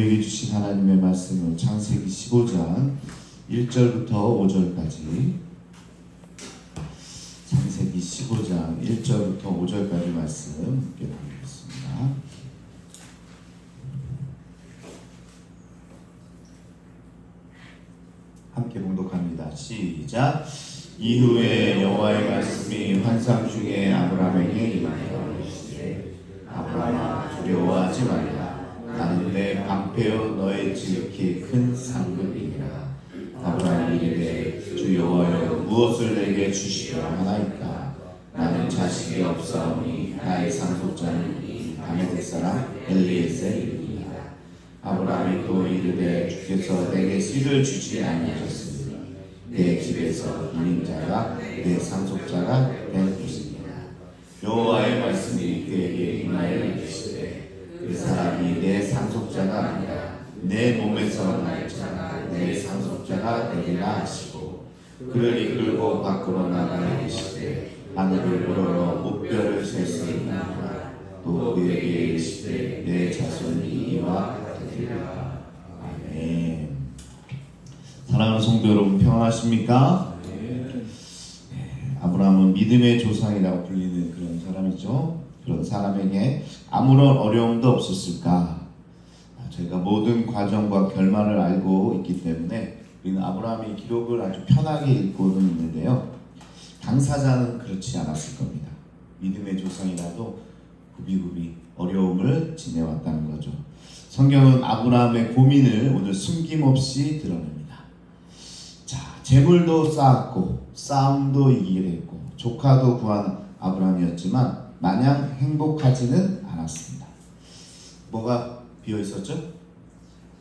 우리에게 주신 하나님의 말씀은 창세기 15장 1절부터 5절까지, 창세기 15장 1절부터 5절까지 말씀 함께 나누겠습니다. 함께 봉독합니다. 시작. 이후에 여호와의 말씀이 환상 중에 아브라함에게 임하여 이르시되, 아브라함아, 두려워하지 말라. 나는 내 방패요 너의 지극히 큰 상급이니라. 아브라함이 이르되, 주 여호와여, 무엇을 내게 주시려 하나이까? 나는 자식이 없사오니 나의 상속자는 이 다메섹 사람 엘리에셀이니라. 아브라함이 또 이르되, 주께서 내게 씨를 주지 아니하셨으니 내 집에서 인자가 내 상속자가 될 것이니라. 여호와의 말씀이 그에게 임하여 이르시되, 그 사람이 내 상속자가 아니라 내 몸에서 날 자가 내 상속자가 되리라 하시고, 그를 이끌고 밖으로 나가게 하시되 하늘을 우러러 목별을 셀 수 있느니라. 또 그에게 이르시되, 내 자손이 이와 같으리라. 아멘. 사랑하는 성도 여러분, 평안하십니까? 아브라함은 믿음의 조상이라고 불리는 그런 사람이죠. 그런 사람에게 아무런 어려움도 없었을까? 저희가 모든 과정과 결말을 알고 있기 때문에 우리는 아브라함의 기록을 아주 편하게 읽고는 있는데요, 당사자는 그렇지 않았을 겁니다. 믿음의 조상이라도 구비구비 어려움을 지내왔다는 거죠. 성경은 아브라함의 고민을 오늘 숨김없이 드러냅니다. 자, 재물도 쌓았고 싸움도 이기게 됐고 조카도 구한 아브라함이었지만 마냥 행복하지는 않았습니다. 뭐가 비어 있었죠?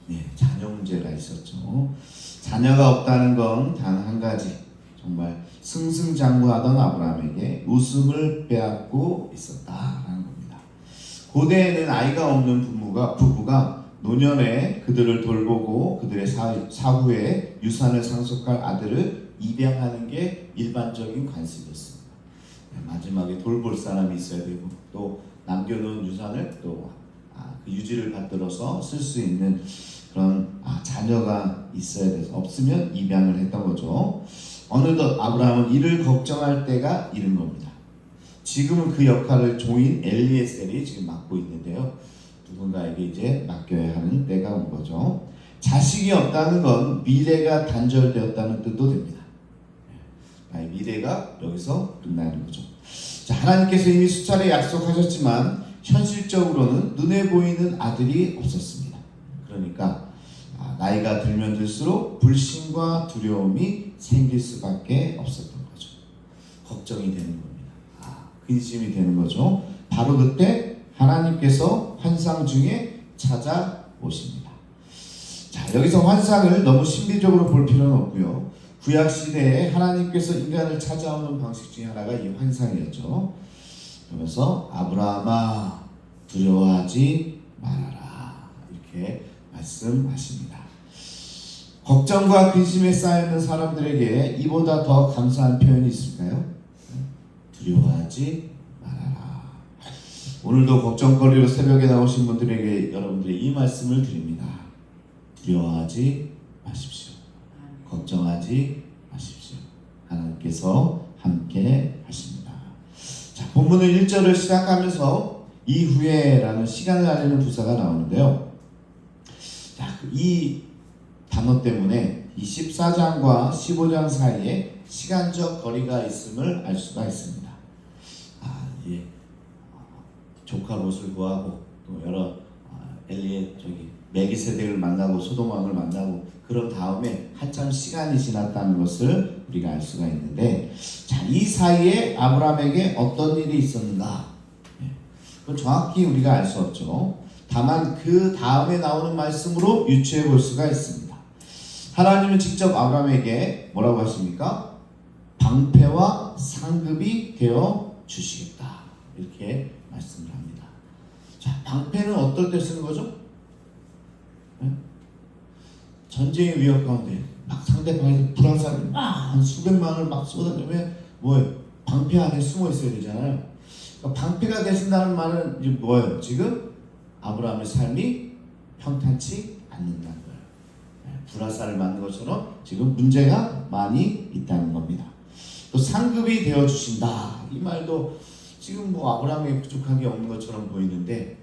네, 자녀 문제가 있었죠. 자녀가 없다는 건 단 한 가지, 정말 승승장구하던 아브라함에게 웃음을 빼앗고 있었다라는 겁니다. 고대에는 아이가 없는 부부가 노년에 그들을 돌보고 그들의 사후에 유산을 상속할 아들을 입양하는 게 일반적인 관습이었습니다. 마지막에 돌볼 사람이 있어야 되고, 또 남겨놓은 유산을 또 그 유지를 받들어서 쓸 수 있는 그런 자녀가 있어야 돼서, 없으면 입양을 했던 거죠. 어느덧 아브라함은 이를 걱정할 때가 이른 겁니다. 지금은 그 역할을 종인 엘리에셀이 지금 맡고 있는데요, 누군가에게 이제 맡겨야 하는 때가 온 거죠. 자식이 없다는 건 미래가 단절되었다는 뜻도 됩니다. 나의 미래가 여기서 끝나는 거죠. 자, 하나님께서 이미 수차례 약속하셨지만 현실적으로는 눈에 보이는 아들이 없었습니다. 그러니까 나이가 들면 들수록 불신과 두려움이 생길 수밖에 없었던 거죠. 걱정이 되는 겁니다. 근심이 되는 거죠. 바로 그때 하나님께서 환상 중에 찾아오십니다. 자, 여기서 환상을 너무 신비적으로 볼 필요는 없고요. 구약시대에 하나님께서 인간을 찾아오는 방식 중에 하나가 이 환상이었죠. 그러면서 아브라함아, 두려워하지 말아라, 이렇게 말씀하십니다. 걱정과 근심에 쌓여있는 사람들에게 이보다 더 감사한 표현이 있을까요? 두려워하지 말아라. 오늘도 걱정거리로 새벽에 나오신 분들에게 여러분들이 이 말씀을 드립니다. 두려워하지 마십시오. 걱정하지 마십시오. 하나님께서 함께 하십니다. 자, 본문은 1절을 시작하면서 이후에라는 시간을 알리는 부사가 나오는데요. 자, 이 단어 때문에 이 14장과 15장 사이에 시간적 거리가 있음을 알 수가 있습니다. 예. 조카 롯을 구하고 또 여러 멜기세덱을 만나고 소돔왕을 만나고 그런 다음에 한참 시간이 지났다는 것을 우리가 알 수가 있는데, 자, 이 사이에 아브라함에게 어떤 일이 있었는가? 그건 정확히 우리가 알 수 없죠. 다만 그 다음에 나오는 말씀으로 유추해 볼 수가 있습니다. 하나님은 직접 아브라함에게 뭐라고 하십니까? 방패와 상급이 되어 주시겠다, 이렇게 말씀을 합니다. 자, 방패는 어떨 때 쓰는 거죠? 전쟁의 위협 가운데 막 상대방에서 불화살을 한 수백만을 막 쏟아내면 뭐예요? 방패 안에 숨어 있어야 되잖아요. 그러니까 방패가 되신다는 말은 이제 뭐예요? 지금 아브라함의 삶이 평탄치 않는다는 거예요. 불화살을 맞는 것처럼 지금 문제가 많이 있다는 겁니다. 또 상급이 되어 주신다. 이 말도 지금 뭐 아브라함에게 부족한 게 없는 것처럼 보이는데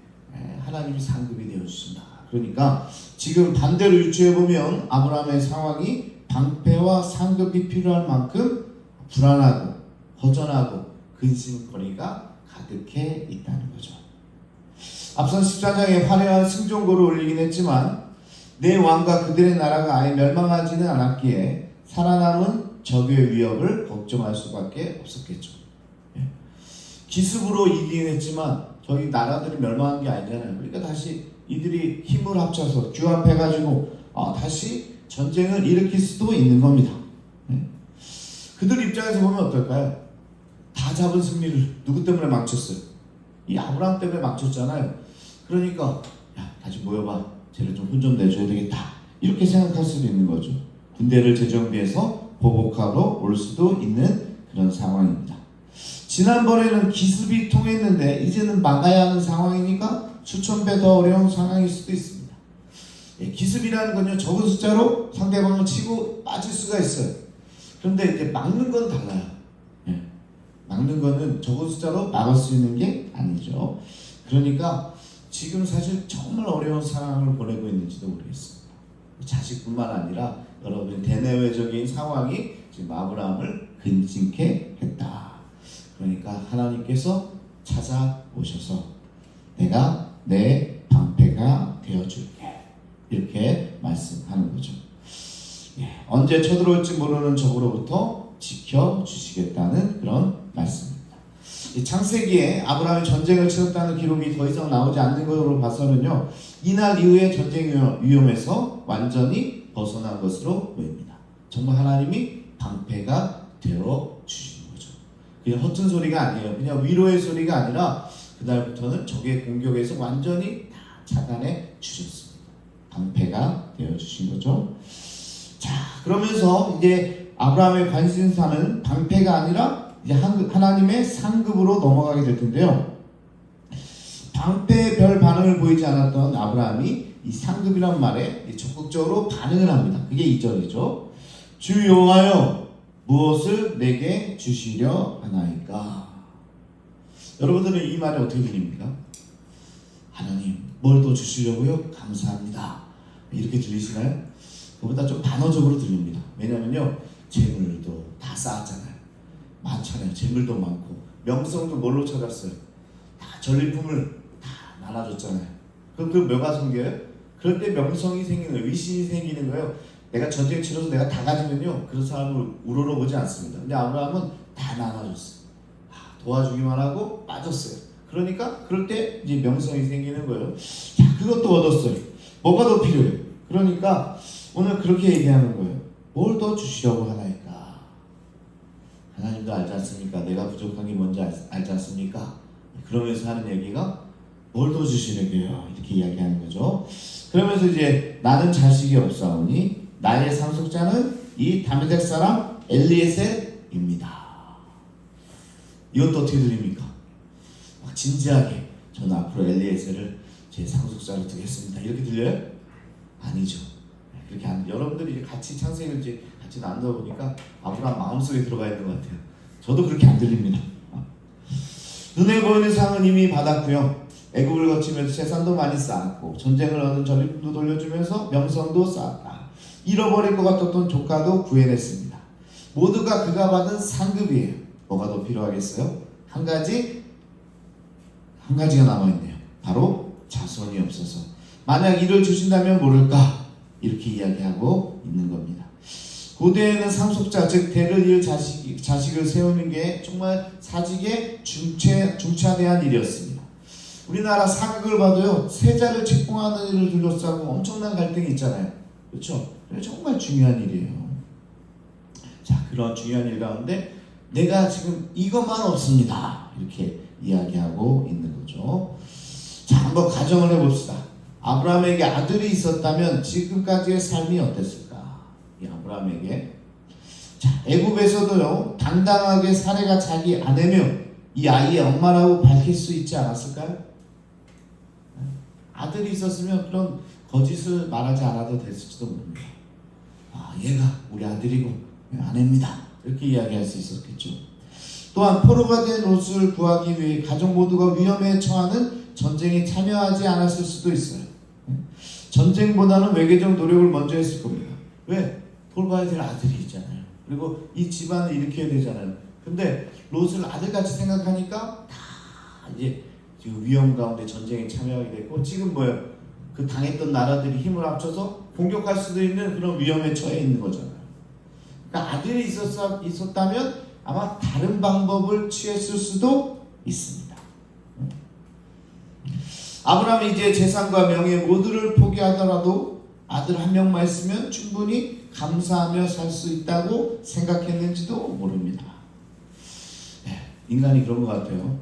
하나님이 상급이 되어 주신다. 그러니까 지금 반대로 유추해 보면 아브라함의 상황이 방패와 상급이 필요할 만큼 불안하고 허전하고 근심거리가 가득해 있다는 거죠. 앞선 14장에 화려한 승전고를 올리긴 했지만 내 왕과 그들의 나라가 아예 멸망하지는 않았기에 살아남은 적의 위협을 걱정할 수밖에 없었겠죠. 기습으로 이기긴 했지만 저희 나라들이 멸망한 게 아니잖아요. 그러니까 다시 이들이 힘을 합쳐서 규합해가지고 다시 전쟁을 일으킬 수도 있는 겁니다. 그들 입장에서 보면 어떨까요? 다 잡은 승리를 누구 때문에 망쳤어요? 이 아브라함 때문에 망쳤잖아요. 그러니까 야 다시 모여봐. 쟤를 좀 혼 좀 내줘야 되겠다. 이렇게 생각할 수도 있는 거죠. 군대를 재정비해서 보복하러 올 수도 있는 그런 상황입니다. 지난번에는 기습이 통했는데 이제는 막아야 하는 상황이니까 수천 배 더 어려운 상황일 수도 있습니다. 기습이라는 건요 적은 숫자로 상대방을 치고 빠질 수가 있어요. 그런데 이제 막는 건 달라요. 막는 거는 적은 숫자로 막을 수 있는 게 아니죠. 그러니까 지금 사실 정말 어려운 상황을 보내고 있는지도 모르겠습니다. 자식뿐만 아니라 여러분 대내외적인 상황이 지금 아브라함을 근심케 했다. 그러니까 하나님께서 찾아오셔서 내가 내 방패가 되어줄게 이렇게 말씀하는 거죠. 언제 쳐들어올지 모르는 적으로부터 지켜주시겠다는 그런 말씀입니다. 이 창세기에 아브라함이 전쟁을 치렀다는 기록이 더 이상 나오지 않는 것으로 봐서는요 이날 이후에 전쟁 위험에서 완전히 벗어난 것으로 보입니다. 정말 하나님이 방패가 되어 주시는 거죠. 그냥 허튼 소리가 아니에요. 그냥 위로의 소리가 아니라 그날부터는 적의 공격에서 완전히 다 차단해 주셨습니다. 방패가 되어 주신 거죠. 자, 그러면서 이제 아브라함의 관심사는 방패가 아니라 이제 하나님의 상급으로 넘어가게 될 텐데요. 방패에 별 반응을 보이지 않았던 아브라함이 이 상급이란 말에 적극적으로 반응을 합니다. 그게 2절이죠. 주 여호와여 무엇을 내게 주시려 하나이까? 여러분들은 이 말이 어떻게 들립니까? 하나님 뭘 더 주시려고요? 감사합니다. 이렇게 들리시나요? 그보다 좀 단어적으로 들립니다. 왜냐면요 재물도 다 쌓았잖아요. 많잖아요. 재물도 많고 명성도 뭘로 찾았어요? 다 전리품을 다 나눠줬잖아요. 그럼 그 뭐가 생겨요? 그럴 때 명성이 생기는 거예요. 위신이 생기는 거예요. 내가 전쟁 치러서 내가 다 가지면요 그 사람을 우러러보지 않습니다. 근데 아브라함은 다 나눠줬어요. 도와주기만 하고 빠졌어요. 그러니까 그럴 때 이제 명성이 생기는 거예요. 자, 그것도 얻었어요. 뭐가 더 필요해요? 그러니까 오늘 그렇게 얘기하는 거예요. 뭘 더 주시려고 하나이까? 하나님도 알지 않습니까? 내가 부족한 게 뭔지 알지 않습니까? 그러면서 하는 얘기가 뭘 더 주시려고요? 이렇게 이야기하는 거죠. 그러면서 이제 나는 자식이 없사오니 나의 상속자는 이 다메섹 사람 엘리에셀입니다. 이것도 어떻게 들립니까? 막 진지하게 저는 앞으로 엘리에셀을 제 상속자로 두겠습니다. 이렇게 들려요? 아니죠. 그렇게 안, 여러분들이 이제 같이 창세기를 이제 같이 나누다 보니까 아브라함 마음속에 들어가 있는 것 같아요. 저도 그렇게 안 들립니다. 눈에 보이는 상은 이미 받았고요. 애굽을 거치면서 재산도 많이 쌓았고 전쟁을 얻은 전리품도 돌려주면서 명성도 쌓았다. 잃어버릴 것 같았던 조카도 구해냈습니다. 모두가 그가 받은 상급이에요. 뭐가 더 필요하겠어요? 한 가지가 남아있네요. 바로 자손이 없어서 만약 이를 주신다면 모를까 이렇게 이야기하고 있는 겁니다. 고대에는 상속자 즉 대를 이을 자식을 세우는 게 정말 사직에 중차대한 일이었습니다. 우리나라 사극을 봐도요 세자를 책봉하는 일을 둘러싸고 엄청난 갈등이 있잖아요. 그렇죠? 정말 중요한 일이에요. 자, 그런 중요한 일 가운데 내가 지금 이것만 없습니다. 이렇게 이야기하고 있는 거죠. 자, 한번 가정을 해봅시다. 아브라함에게 아들이 있었다면 지금까지의 삶이 어땠을까? 이 아브라함에게. 자, 애굽에서도요 당당하게 사례가 자기 아내며 이 아이의 엄마라고 밝힐 수 있지 않았을까요? 아들이 있었으면 그런 거짓을 말하지 않아도 됐을지도 모릅니다. 얘가 우리 아들이고 아내입니다. 이렇게 이야기할 수 있었겠죠. 또한 포로가 된 롯을 구하기 위해 가족 모두가 위험에 처하는 전쟁에 참여하지 않았을 수도 있어요. 전쟁보다는 외교적 노력을 먼저 했을 겁니다. 왜? 돌봐야 될 아들이 있잖아요. 그리고 이 집안을 일으켜야 되잖아요. 근데 롯을 아들같이 생각하니까 다 이제 지금 위험 가운데 전쟁에 참여하게 됐고, 지금 뭐예요? 그 당했던 나라들이 힘을 합쳐서 공격할 수도 있는 그런 위험에 처해 있는 거잖아요. 그러니까 아들이 있었다면 아마 다른 방법을 취했을 수도 있습니다. 아브라함이 이제 재산과 명예 모두를 포기하더라도 아들 한 명만 있으면 충분히 감사하며 살 수 있다고 생각했는지도 모릅니다. 인간이 그런 것 같아요.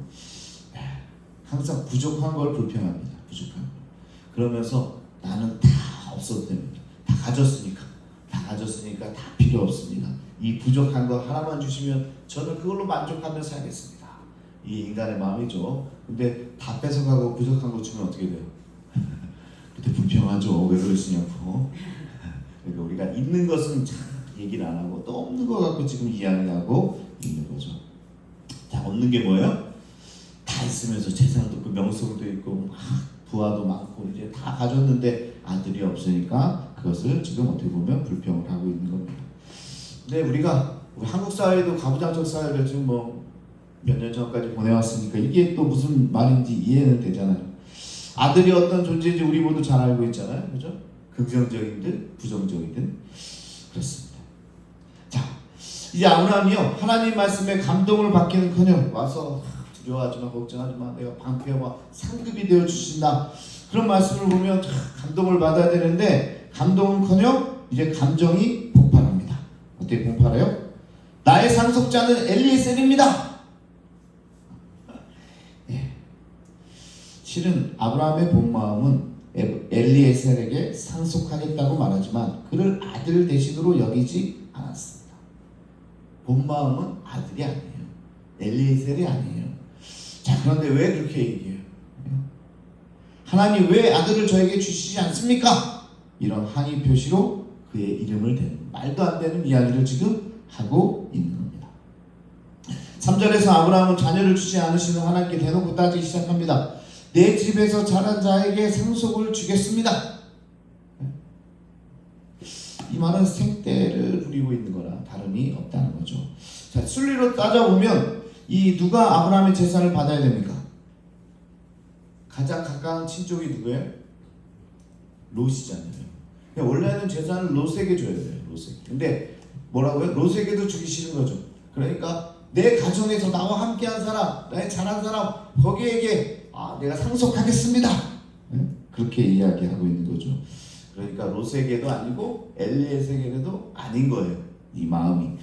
항상 부족한 걸 불평합니다. 부족한 걸. 그러면서 나는 다 없어도 됩니다. 다 가졌으니까 다 필요 없습니다. 이 부족한 거 하나만 주시면 저는 그걸로 만족하며 살겠습니다. 이 인간의 마음이죠. 근데 다 뺏어가고 부족한 거 주면 어떻게 돼요? 그때 불평하죠. 왜 그러시냐고. 그러니까 우리가 있는 것은 참 얘기를 안 하고 또 없는 거 갖고 지금 이야기하고 있는 거죠. 자, 없는 게 뭐예요? 다 있으면서 재산도 있고 명성도 있고 부하도 많고 이제 다 가졌는데 아들이 없으니까 그것을 지금 어떻게 보면 불평을 하고 있는 겁니다. 근데 우리 한국 사회도 가부장적 사회를 지금 몇 년 전까지 보내왔으니까 이게 또 무슨 말인지 이해는 되잖아요. 아들이 어떤 존재인지 우리 모두 잘 알고 있잖아요. 그죠? 긍정적이든 부정적이든 그렇습니다. 자, 이제 아브라함이요, 하나님 말씀에 감동을 받기는커녕 와서 두려워하지마, 걱정하지마, 내가 방패와 상급이 되어 주신다, 그런 말씀을 보면 감동을 받아야 되는데 감동은커녕 이제 감정이 폭발합니다. 어떻게 폭발해요? 나의 상속자는 엘리에셀입니다. 실은 아브라함의 본 마음은 엘리에셀에게 상속하겠다고 말하지만 그를 아들 대신으로 여기지 않았습니다. 본 마음은 아들이 아니에요. 엘리에셀이 아니에요. 자, 그런데 왜 그렇게 얘기해요? 하나님 왜 아들을 저에게 주시지 않습니까? 이런 항의 표시로 그의 이름을 대는, 말도 안 되는 이야기를 지금 하고 있는 겁니다. 3절에서 아브라함은 자녀를 주지 않으시는 하나님께 대놓고 따지기 시작합니다. 내 집에서 자란 자에게 상속을 주겠습니다. 이 말은 생떼를 부리고 있는 거라 다름이 없다는 거죠. 자, 순리로 따져보면 이 누가 아브라함의 재산을 받아야 됩니까? 가장 가까운 친족이 누구예요? 롯이잖아요. 원래는 재산을 롯에게 줘야 돼요. 롯에게. 근데 뭐라고요? 롯에게도 주기 싫은 거죠. 그러니까 내 가정에서 나와 함께한 사람, 나의 자란 사람, 거기에게 내가 상속하겠습니다. 그렇게 이야기하고 있는 거죠. 그러니까 롯에게도 아니고 엘리에셀에게도 아닌 거예요. 이 마음이.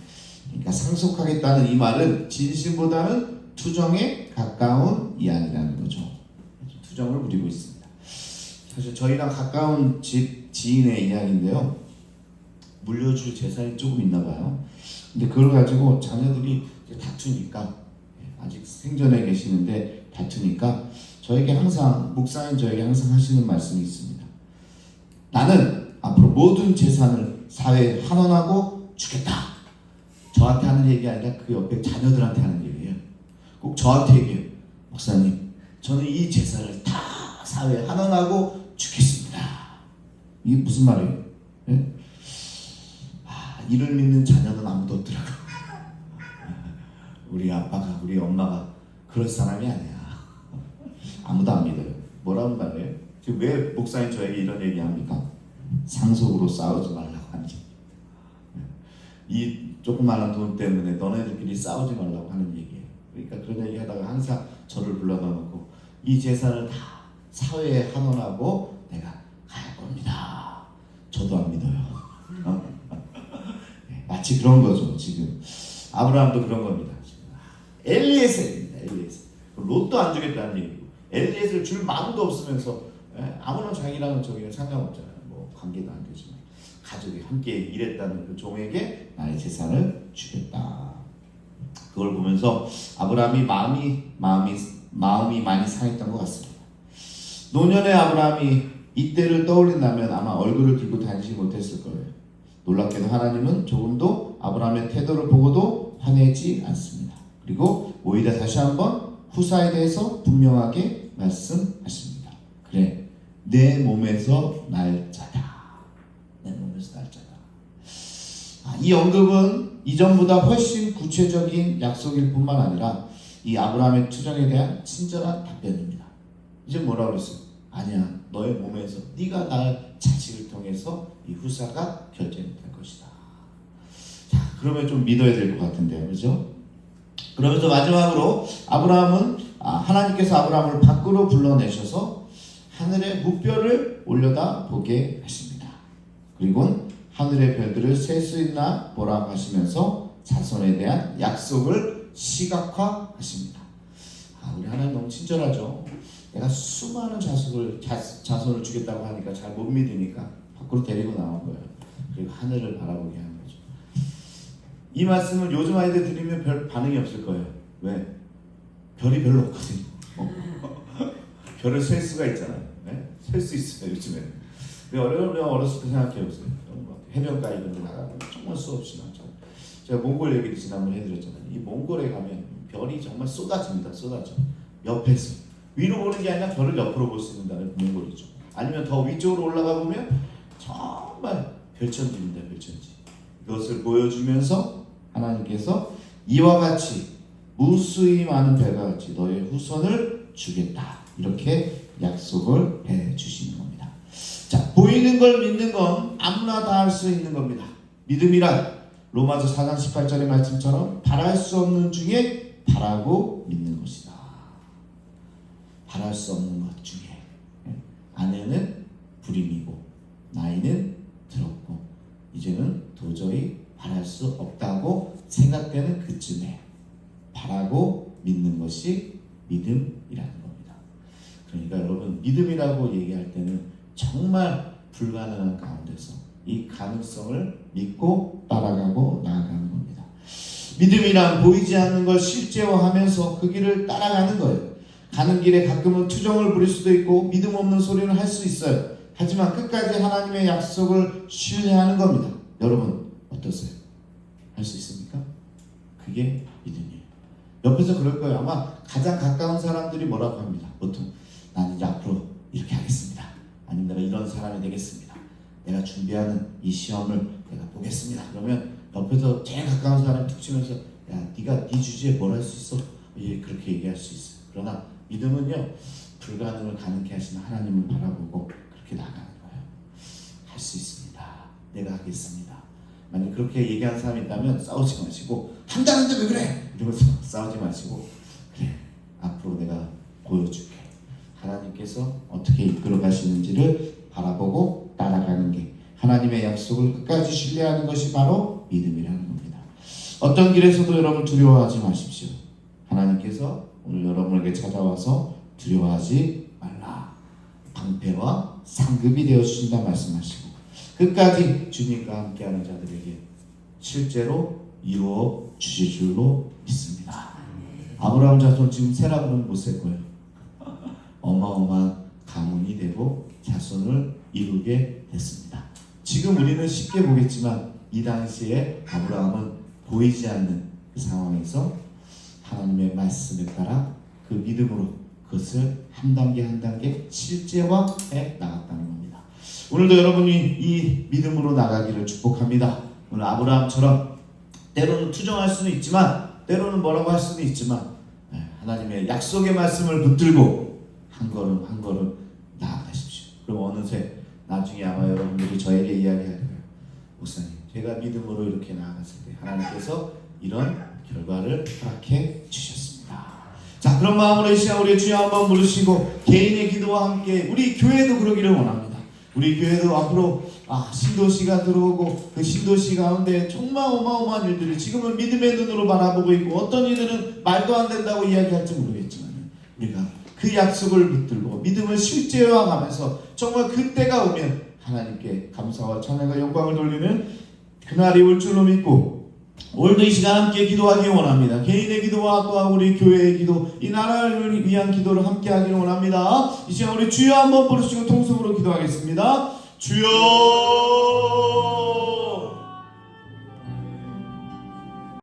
그러니까 상속하겠다는 이 말은 진심보다는 투정에 가까운 이야기라는 거죠. 투정을 부리고 있습니다. 사실 저희랑 가까운 지인의 이야기인데요. 물려줄 재산이 조금 있나 봐요. 근데 그걸 가지고 자녀들이 다투니까, 아직 생전에 계시는데 다투니까 저에게 항상, 목사님 저에게 항상 하시는 말씀이 있습니다. 나는 앞으로 모든 재산을 사회에 환원하고 주겠다. 저한테 하는 얘기 아니라 그 옆에 자녀들한테 하는 얘기예요. 꼭 저한테 얘기해요. 목사님, 저는 이 재산을 다 사회에 환원하고 주겠습니다. 이게 무슨 말이에요? 네? 이를 믿는 자녀는 아무도 없더라고. 우리 아빠가, 우리 엄마가 그럴 사람이 아니야. 아무도 안 믿어요. 뭐라고 말해요? 지금 왜 목사님 저에게 이런 얘기합니까? 상속으로 싸우지 말라고 하는 얘기. 이 조그마한 돈 때문에 너네들끼리 싸우지 말라고 하는 얘기예요. 그러니까 그런 얘기 하다가 항상 저를 불러다 놓고 이 재산을 다 사회에 환원하고 내가 갈 겁니다. 저도 안 믿어요. 마치 그런 거죠. 지금 아브라함도 그런 겁니다. 엘리에셀입니다. 엘리에셀. 롯도 안 주겠다는 얘기고, 엘리에셀 줄 마음도 없으면서 아무런 자기랑은 저기는 상관없잖아요. 뭐 관계도 안 되지만 가족이 함께 일했다는 그 종에게 나의 재산을 주겠다. 그걸 보면서 아브라함이 마음이 많이 상했던 것 같습니다. 노년의 아브라함이 이때를 떠올린다면 아마 얼굴을 들고 다니지 못했을 거예요. 놀랍게도 하나님은 조금도 아브라함의 태도를 보고도 화내지 않습니다. 그리고 오히려 다시 한번 후사에 대해서 분명하게 말씀하십니다. 그래, 내 몸에서 날 자다. 내 몸에서 날 자다. 이 언급은 이전보다 훨씬 구체적인 약속일 뿐만 아니라 이 아브라함의 투정에 대한 친절한 답변입니다. 이제 뭐라고 그랬어? 아니야, 너의 몸에서 네가 낳을 자식을 통해서 이 후사가 결정될 것이다. 자, 그러면 좀 믿어야 될 것 같은데요, 그렇죠? 그러면서 마지막으로 아브라함은 하나님께서 아브라함을 밖으로 불러내셔서 하늘의 무별을 올려다 보게 하십니다. 그리고 하늘의 별들을 셀 수 있나 보라고 하시면서 자손에 대한 약속을 시각화하십니다. 우리 하나님 너무 친절하죠. 내가 수많은 자손을 주겠다고 하니까 잘 못 믿으니까 밖으로 데리고 나온 거예요. 그리고 하늘을 바라보게 하는 거죠. 이 말씀을 요즘 아이들 들으면 별 반응이 없을 거예요. 왜? 별이 별로 없거든요. 별을 셀 수가 있잖아요. 네? 셀 수 있어요, 요즘에는. 어렸을 때 생각해보세요. 해변가 이런 데 나가면 정말 수없이 많죠. 제가 몽골 얘기를 지난번에 해드렸잖아요. 이 몽골에 가면 별이 정말 쏟아집니다. 쏟아져. 옆에서. 위로 보는 게 아니라 별을 옆으로 볼 수 있는 몽골이죠. 아니면 더 위쪽으로 올라가 보면 정말 별천지입니다. 별천지. 이것을 보여주면서 하나님께서 이와 같이 무수히 많은 별과 같이 너의 후손을 주겠다. 이렇게 약속을 해주시는 겁니다. 자, 보이는 걸 믿는 건 아무나 다 할 수 있는 겁니다. 믿음이란 로마서 4장 18절의 말씀처럼 바랄 수 없는 중에 바라고 믿는 것이다. 바랄 수 없는 것 중에 아내는 불임이고 나이는 들었고 이제는 도저히 바랄 수 없다고 생각되는 그쯤에 바라고 믿는 것이 믿음이라는 겁니다. 그러니까 여러분, 믿음이라고 얘기할 때는 정말 불가능한 가운데서 이 가능성을 믿고 따라가고 나아가는 겁니다. 믿음이란 보이지 않는 걸 실제화하면서 그 길을 따라가는 거예요. 가는 길에 가끔은 투정을 부릴 수도 있고 믿음 없는 소리를 할 수 있어요. 하지만 끝까지 하나님의 약속을 신뢰하는 겁니다. 여러분 어떠세요? 할 수 있습니까? 그게 믿음이에요. 옆에서 그럴 거예요. 아마 가장 가까운 사람들이 뭐라고 합니다. 보통 난 이제 앞으로 이렇게 하겠습니다. 아니면 내가 이런 사람이 되겠습니다. 내가 준비하는 이 시험을 내가 보겠습니다. 그러면 옆에서 제일 가까운 사람이 툭 치면서 야, 네가 네 주제에 뭘 할 수 있어? 그렇게 얘기할 수 있어요. 그러나 믿음은요, 불가능을 가능케 하시는 하나님을 바라보고 그렇게 나가는 거예요. 할 수 있습니다. 내가 하겠습니다. 만약 그렇게 얘기하는 사람이 있다면 싸우지 마시고 한다는데 왜 그래? 이러면서 싸우지 마시고 그래, 앞으로 내가 보여줄게. 하나님께서 어떻게 이끌어 가시는지를 바라보고 따라가는 게 하나님의 약속을 끝까지 신뢰하는 것이 바로 믿음이라는 겁니다. 어떤 길에서도 여러분 두려워하지 마십시오. 하나님께서 오늘 여러분에게 찾아와서 두려워하지 말라. 방패와 상급이 되어주신다 말씀하시고 끝까지 주님과 함께하는 자들에게 실제로 이루어 주실 줄로 믿습니다. 아브라함 자손 지금 세라고는 못 셀 거예요. 어마어마한 가문이 되고 자손을 이루게 됐습니다. 지금 우리는 쉽게 보겠지만 이 당시에 아브라함은 보이지 않는 그 상황에서 하나님의 말씀에 따라 그 믿음으로 그것을 한 단계 한 단계 실제화해 나갔다는 겁니다. 오늘도 여러분이 이 믿음으로 나가기를 축복합니다. 오늘 아브라함처럼 때로는 투정할 수는 있지만 때로는 뭐라고 할 수는 있지만 하나님의 약속의 말씀을 붙들고 한 걸음 한 걸음 나아가십시오. 그럼 어느새 나중에 아마 여러분들이 저에게 이야기할 거예요. 목사님, 제가 믿음으로 이렇게 나아갔을 때 하나님께서 이런 결과를 허락해 주셨습니다. 자, 그런 마음으로 이 시간 우리 주여 한번 부르시고 개인의 기도와 함께 우리 교회도 그러기를 원합니다. 우리 교회도 앞으로 신도시가 들어오고 그 신도시 가운데 정말 어마어마한 일들이 지금은 믿음의 눈으로 바라보고 있고 어떤 이들은 말도 안 된다고 이야기할지 모르겠지만 우리가 그 약속을 붙들고 믿음을 실제화하면서 정말 그때가 오면 하나님께 감사와 찬양과 영광을 돌리는 그날이 올 줄로 믿고 오늘도 이 시간 함께 기도하기 원합니다. 개인의 기도와 또한 우리 교회의 기도, 이 나라를 위한 기도를 함께 하기를 원합니다. 이 시간 우리 주여 한번 부르시고 통성으로 기도 기도하겠습니다. 주여